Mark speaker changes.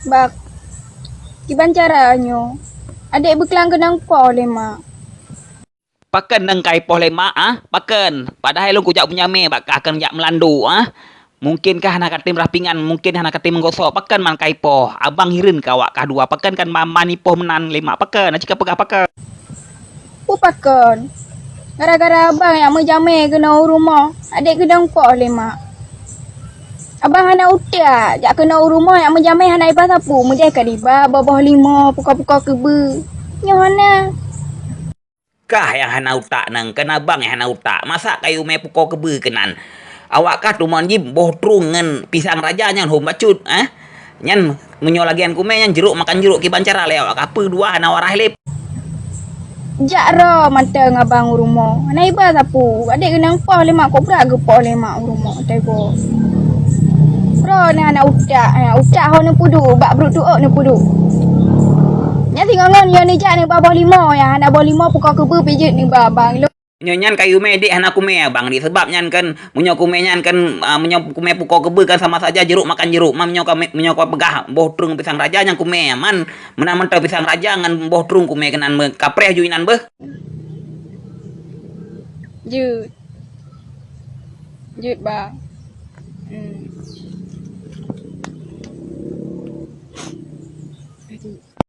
Speaker 1: Bak, kiban caranya. Adik berkelang kenang po le mak.
Speaker 2: Pakan nang kai poh lemak pakan. Padahal lu kujak punya me bak akan jak melandu Mungkinkah nak katim rapingan, mungkin nak katim menggosok pakan man kai poh. Abang hirin kawak kah dua pakan kan mani poh menan lemak pakan. Cika pegah pakan.
Speaker 1: Pakan. Gara-gara abang yang menjamai kena rumah. Adik kenang po le mak. Abang hana utia, jak kena rumah yang menjamai hana ibas sapu. Menjai kadiba, bawah lima, puka-puka kebe. Nyo hana.
Speaker 2: Kah yang hana utak nang kan abang yang hana utak. Masa kayu me puko kebe kenan. Awak kah tu manjim boh trung ngan pisang raja nyan hom bacut Nyan menyo lagian kume nyan jeruk makan jeruk kiban cara le awak apa dua hana warah lep.
Speaker 1: Jak ro mata ngabang rumah. Hana ibas sapu. Adik kenang po le mak, kau beraga po le mak rumah. Tego. Ro ni hana utak. Utak ho ni pudu, bak beruk tuuk ni pudu. Nya tingongon yo ni jak ni bawah lima ya, hana bawah lima puka kebe pijit ni babang.
Speaker 2: Nyan kayu me dik hana kume abang di sebab nyan kan menyo kume nyan kan menyo kume puko kebe kan sama saja jeruk makan jeruk menyo pegah boh trung pisang raja nyan kume man menan mentau pisang raja ngan boh trung kume kenan kapreh juinan beh.
Speaker 1: Jut bang.